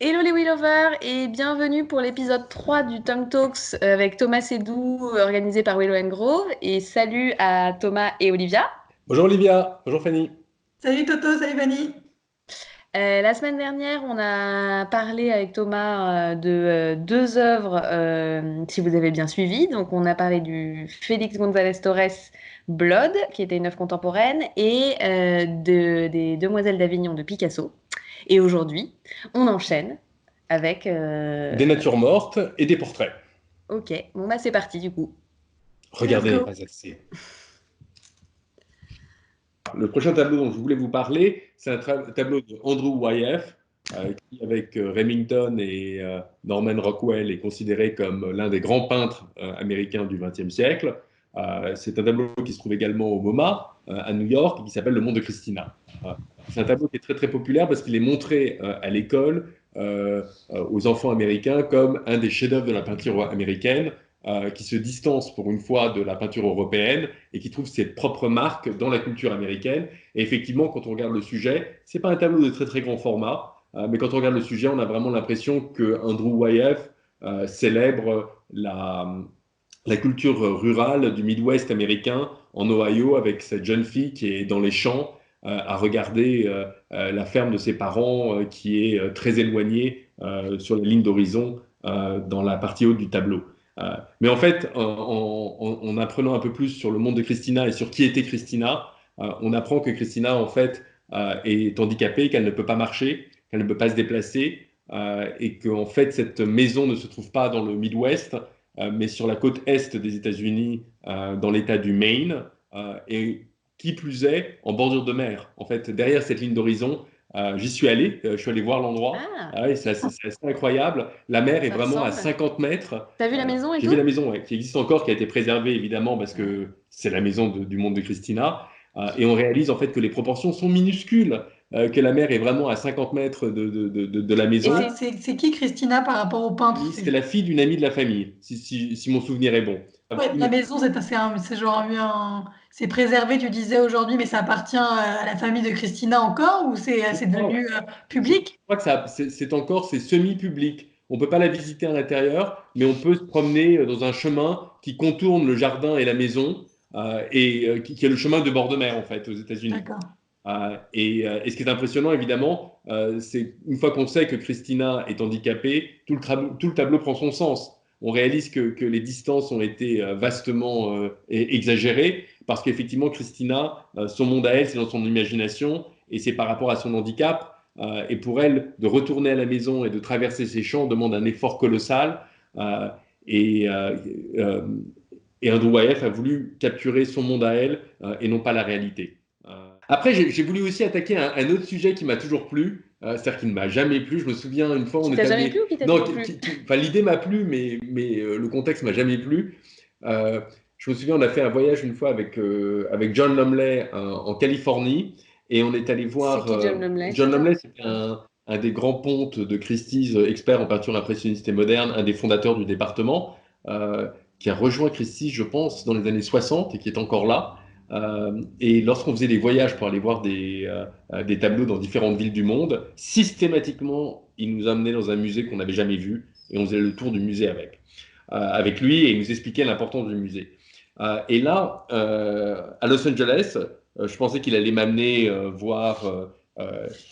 Hello les Willovers et bienvenue pour l'épisode 3 du Tom Talks avec Thomas Sédou organisé par Willow Grove et salut à Thomas et Olivia. Bonjour Olivia, bonjour Fanny. Salut Toto, salut Vanny. La semaine dernière, on a parlé avec Thomas de deux œuvres, si vous avez bien suivi. Donc, on a parlé du Félix González Torres Blood, qui était une œuvre contemporaine, et des Demoiselles d'Avignon de Picasso. Et aujourd'hui, on enchaîne avec... Des natures mortes et des portraits. Ok, bon bah c'est parti du coup. Let's Regardez, go. pas assez. Le prochain tableau dont je voulais vous parler, c'est un tableau de Andrew Wyeth, qui, avec Remington et Norman Rockwell, est considéré comme l'un des grands peintres américains du XXe siècle. C'est un tableau qui se trouve également au MoMA, à New York, et qui s'appelle Le Monde de Christina. C'est un tableau qui est très très populaire parce qu'il est montré à l'école aux enfants américains comme un des chefs-d'œuvre de la peinture américaine, qui se distance pour une fois de la peinture européenne et qui trouve ses propres marques dans la culture américaine. Et effectivement, quand on regarde le sujet, c'est pas un tableau de très très grand format, mais quand on regarde le sujet, on a vraiment l'impression que Andrew Wyeth célèbre la culture rurale du Midwest américain en Ohio avec cette jeune fille qui est dans les champs à regarder la ferme de ses parents qui est très éloignée sur la ligne d'horizon dans la partie haute du tableau. Mais en fait, en apprenant un peu plus sur le monde de Christina et sur qui était Christina, on apprend que Christina, en fait, est handicapée, qu'elle ne peut pas marcher, qu'elle ne peut pas se déplacer, et qu'en fait, cette maison ne se trouve pas dans le Midwest, mais sur la côte est des États-Unis, dans l'État du Maine, et qui plus est, en bordure de mer. En fait, derrière cette ligne d'horizon, j'y suis allé, je suis allé voir l'endroit. Ah, Ah, c'est assez incroyable. La mer est ça vraiment à ressemble. 50 mètres. T'as vu la maison et J'ai vu tout? la maison, ouais, qui existe encore, qui a été préservée évidemment parce Ouais. que c'est la maison du monde de Christina. Et on réalise en fait que les proportions sont minuscules, que la mer est vraiment à 50 mètres de la Et maison. Ouais, c'est c'est qui Christina par rapport au peintre? C'était la fille d'une amie de la famille, si mon souvenir est bon. Ouais, la maison, c'est genre c'est préservé, tu disais aujourd'hui, mais ça appartient à la famille de Christina encore ou c'est devenu Je public? crois que c'est encore, c'est semi-public. On ne peut pas la visiter à l'intérieur, mais on peut se promener dans un chemin qui contourne le jardin et la maison, qui est le chemin de bord de mer, en fait, aux États-Unis. D'accord. Et ce qui est impressionnant, évidemment, c'est une fois qu'on sait que Christina est handicapée, tout le tableau prend son sens. On réalise que les distances ont été vastement exagérées, parce qu'effectivement, Christina, son monde à elle, c'est dans son imagination, et c'est par rapport à son handicap. Et pour elle, de retourner à la maison et de traverser ces champs demande un effort colossal. Euh, et, euh, euh, et Andrew Wyeth a voulu capturer son monde à elle et non pas la réalité. Après, j'ai voulu aussi attaquer un autre sujet qui m'a toujours plu, c'est-à-dire qui ne m'a jamais plu. Je me souviens une fois, qui on t'a est jamais plu allé. ou qui t'a Non, toujours plu? enfin, l'idée m'a plu, mais le contexte m'a jamais plu. Euh, je me souviens, on a fait un voyage une fois avec John Lumley en Californie et on est allé C'est voir. qui John Lumley? John Lumley, c'était un des grands pontes de Christie's, expert en peinture impressionniste et moderne, un des fondateurs du département, euh, qui a rejoint Christie's, je pense, dans les années 60 et qui est encore là. Et lorsqu'on faisait des voyages pour aller voir des tableaux dans différentes villes du monde, systématiquement, il nous amenait dans un musée qu'on n'avait jamais vu et on faisait le tour du musée avec lui et il nous expliquait l'importance du musée. Et là, à Los Angeles, je pensais qu'il allait m'amener voir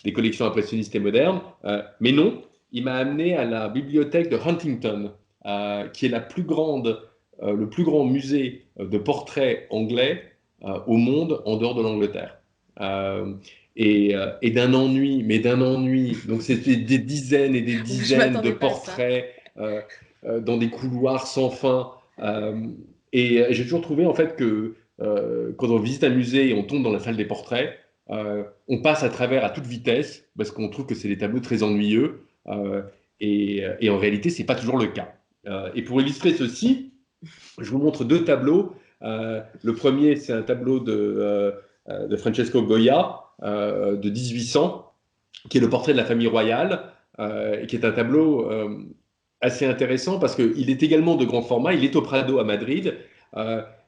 des collections impressionnistes et modernes, mais non, il m'a amené à la bibliothèque de Huntington, qui est le plus grand musée de portraits anglais au monde en dehors de l'Angleterre. Euh, et d'un ennui, mais d'un ennui. Donc c'était des dizaines et des Je dizaines de m'attendais pas à ça. portraits dans des couloirs sans fin. Et j'ai toujours trouvé en fait que quand on visite un musée et on tombe dans la salle des portraits, on passe à travers à toute vitesse parce qu'on trouve que c'est des tableaux très ennuyeux. Et en réalité, c'est pas toujours le cas. Et pour illustrer ceci, je vous montre deux tableaux. Le premier, c'est un tableau de Francesco Goya de 1800, qui est le portrait de la famille royale, et qui est un tableau assez intéressant parce qu'il est également de grand format. Il est au Prado à Madrid,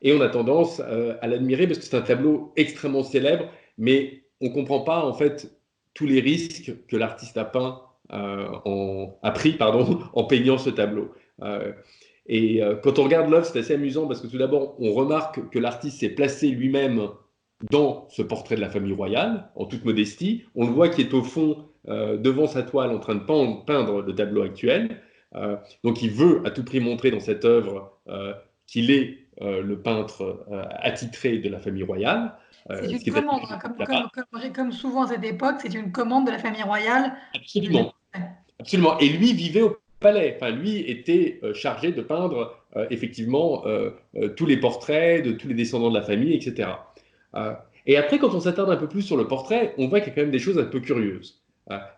et on a tendance à l'admirer parce que c'est un tableau extrêmement célèbre, mais on ne comprend pas en fait tous les risques que l'artiste a peints a pris pardon, en peignant ce tableau. Quand on regarde l'œuvre, c'est assez amusant parce que tout d'abord, on remarque que l'artiste s'est placé lui-même dans ce portrait de la famille royale, en toute modestie. On le voit qui est au fond, devant sa toile, en train de peindre le tableau actuel. Donc il veut à tout prix montrer dans cette œuvre qu'il est le peintre attitré de la famille royale. C'est une commande, hein, comme souvent à cette époque, c'est une commande de la famille royale. Absolument. Absolument. Et lui vivait au palais. Enfin, lui était chargé de peindre effectivement tous les portraits de tous les descendants de la famille, etc. Et après, quand on s'attarde un peu plus sur le portrait, on voit qu'il y a quand même des choses un peu curieuses.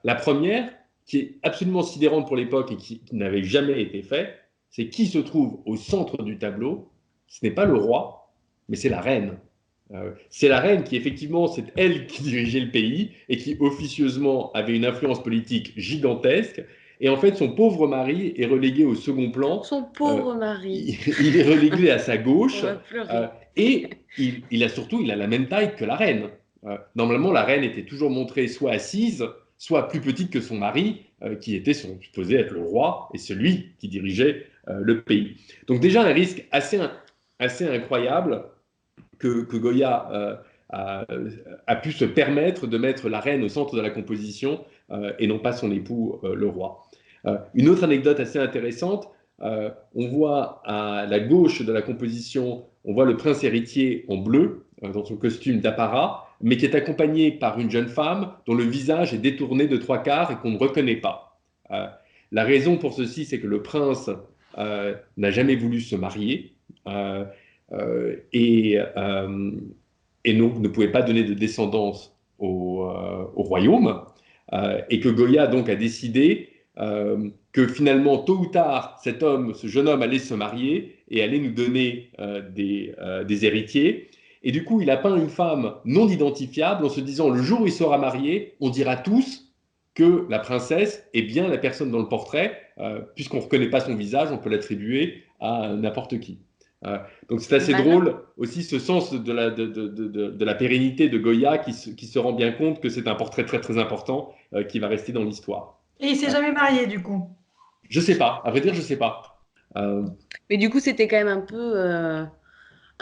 La première, qui est absolument sidérante pour l'époque et qui n'avait jamais été faite, c'est qui se trouve au centre du tableau. Ce n'est pas le roi, mais c'est la reine. C'est la reine qui, effectivement, c'est elle qui dirigeait le pays et qui, officieusement, avait une influence politique gigantesque. Et en fait, son pauvre mari est relégué au second plan. Son pauvre mari. Il est relégué à sa gauche. On va pleurer. Et il a la même taille que la reine. Normalement, la reine était toujours montrée soit assise, soit plus petite que son mari, qui était supposé être le roi et celui qui dirigeait le pays. Donc déjà, un risque assez incroyable que Goya a pu se permettre de mettre la reine au centre de la composition et non pas son époux, le roi. Une autre anecdote assez intéressante, on voit à la gauche de la composition, on voit le prince héritier en bleu, dans son costume d'apparat, mais qui est accompagné par une jeune femme dont le visage est détourné de 3/4 et qu'on ne reconnaît pas. La raison pour ceci, c'est que le prince n'a jamais voulu se marier. Et ne pouvait pas donner de descendance au royaume, et que Goya donc a décidé que finalement, tôt ou tard, ce jeune homme allait se marier et allait nous donner des héritiers. Et du coup, il a peint une femme non identifiable en se disant, le jour où il sera marié, on dira tous que la princesse est bien la personne dans le portrait, puisqu'on ne reconnaît pas son visage, on peut l'attribuer à n'importe qui. Donc c'est assez drôle aussi ce sens de la pérennité de Goya qui se rend bien compte que c'est un portrait très très important qui va rester dans l'histoire. Et il s'est jamais marié du coup? Je sais pas, à vrai dire je sais pas. Mais du coup c'était quand même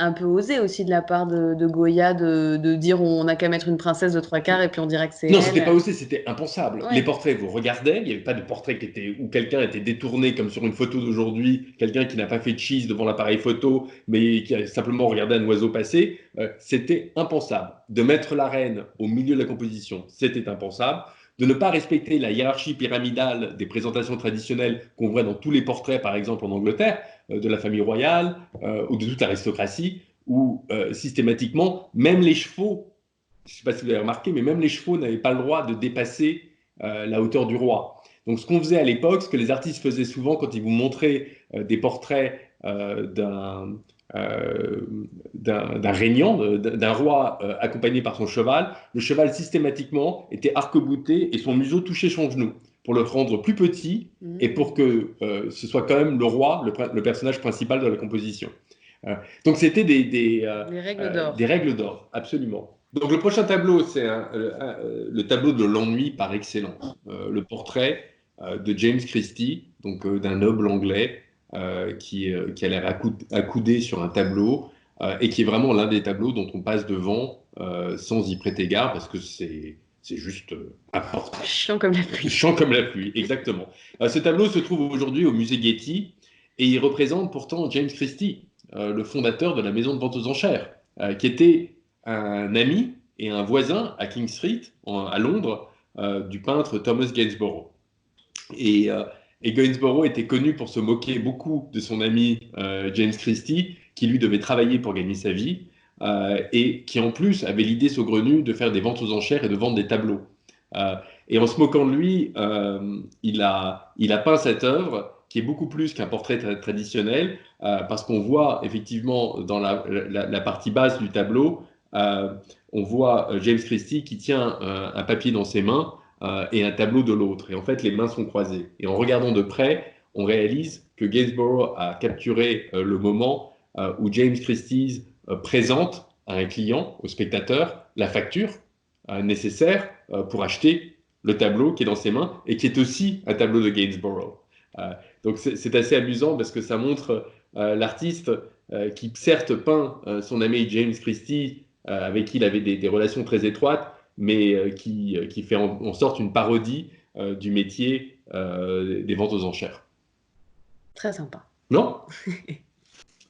un peu osé aussi de la part de Goya de dire on n'a qu'à mettre une princesse de 3/4 et puis on dirait que c'est Non, elle. c'était pas osé, c'était impensable. Ouais. Les portraits, vous regardez, il n'y avait pas de portrait où quelqu'un était détourné comme sur une photo d'aujourd'hui, quelqu'un qui n'a pas fait de cheese devant l'appareil photo, mais qui a simplement regardé un oiseau passer. C'était impensable. De mettre la reine au milieu de la composition, c'était impensable. De ne pas respecter la hiérarchie pyramidale des présentations traditionnelles qu'on voit dans tous les portraits, par exemple en Angleterre, de la famille royale ou de toute l'aristocratie, où systématiquement, même les chevaux, je ne sais pas si vous avez remarqué, mais même les chevaux n'avaient pas le droit de dépasser la hauteur du roi. Donc ce qu'on faisait à l'époque, ce que les artistes faisaient souvent quand ils vous montraient des portraits d'un régnant, d'un roi accompagné par son cheval, le cheval systématiquement était arc-bouté et son museau touchait son genou pour le rendre plus petit et pour que ce soit quand même le roi, le personnage principal de la composition. Donc c'était des règles d'or. Des règles d'or, absolument. Donc le prochain tableau, c'est le tableau de l'ennui par excellence, le portrait de James Christie, donc d'un noble anglais qui a l'air accoudé sur un tableau et qui est vraiment l'un des tableaux dont on passe devant sans y prêter garde parce que c'est juste important. Chiant comme la pluie. Chiant comme la pluie, exactement. Ce tableau se trouve aujourd'hui au musée Getty et il représente pourtant James Christie, le fondateur de la maison de vente aux enchères, qui était un ami et un voisin à King Street, à Londres, du peintre Thomas Gainsborough. Et Gainsborough était connu pour se moquer beaucoup de son ami James Christie, qui lui devait travailler pour gagner sa vie, et qui en plus avait l'idée saugrenue de faire des ventes aux enchères et de vendre des tableaux. Et en se moquant de lui, il a peint cette œuvre qui est beaucoup plus qu'un portrait traditionnel, parce qu'on voit effectivement dans la partie basse du tableau, on voit James Christie qui tient un papier dans ses mains et un tableau de l'autre. Et en fait, les mains sont croisées. Et en regardant de près, on réalise que Gainsborough a capturé le moment où James Christie présente à un client, au spectateur, la facture nécessaire pour acheter le tableau qui est dans ses mains et qui est aussi un tableau de Gainsborough. Donc c'est assez amusant parce que ça montre l'artiste qui certes peint son ami James Christie, avec qui il avait des relations très étroites, mais qui fait en sorte une parodie du métier des ventes aux enchères. Très sympa. Non?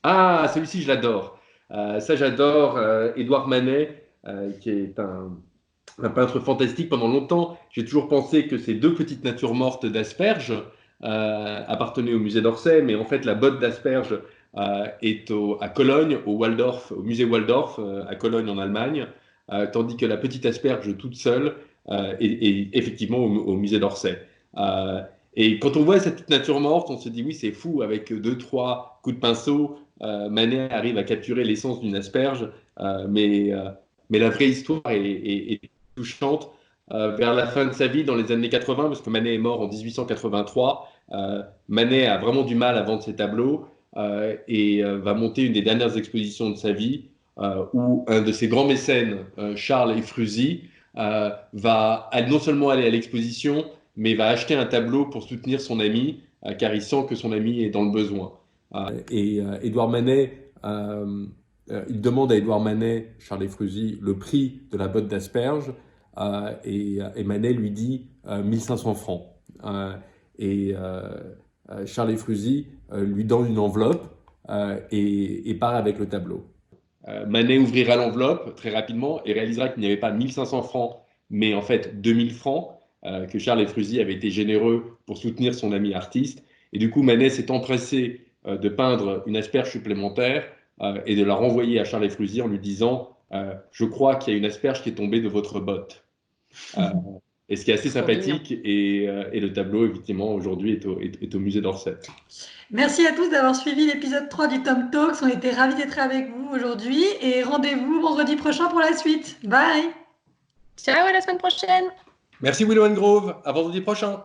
Ah, celui-ci, je l'adore. Ça, j'adore Édouard Manet, qui est un peintre fantastique. Pendant longtemps, j'ai toujours pensé que ces deux petites natures mortes d'Asperge appartenaient au musée d'Orsay, mais en fait, la botte d'Asperge est à Cologne, au musée Waldorf, à Cologne en Allemagne, tandis que la petite Asperge toute seule est effectivement au musée d'Orsay. Et quand on voit cette petite nature morte, on se dit oui, c'est fou, avec 2-3 coups de pinceau, Manet arrive à capturer l'essence d'une asperge, mais la vraie histoire est touchante. Vers la fin de sa vie, dans les années 80, parce que Manet est mort en 1883, Manet a vraiment du mal à vendre ses tableaux et va monter une des dernières expositions de sa vie, où un de ses grands mécènes, Charles Efrusy, va non seulement aller à l'exposition, mais va acheter un tableau pour soutenir son ami, car il sent que son ami est dans le besoin. Édouard Manet, il demande à Édouard Manet, Charles Efrusy, le prix de la botte d'asperges, et Manet lui dit 1500 francs. Charles Efrusy lui donne une enveloppe et part avec le tableau. Manet ouvrira l'enveloppe très rapidement et réalisera qu'il n'y avait pas 1500 francs, mais en fait 2000 francs, que Charles Efrusy avait été généreux pour soutenir son ami artiste. Et du coup, Manet s'est empressé de peindre une asperge supplémentaire et de la renvoyer à Charles Efrusy en lui disant je crois qu'il y a une asperge qui est tombée de votre botte. Et ce qui est assez sympathique, et le tableau, effectivement, aujourd'hui est au musée d'Orsay. Merci à tous d'avoir suivi l'épisode 3 du Tom Talks. On était ravis d'être avec vous aujourd'hui et rendez-vous vendredi prochain pour la suite. Bye! Ciao, à la semaine prochaine! Merci Willow and Grove, à vendredi prochain!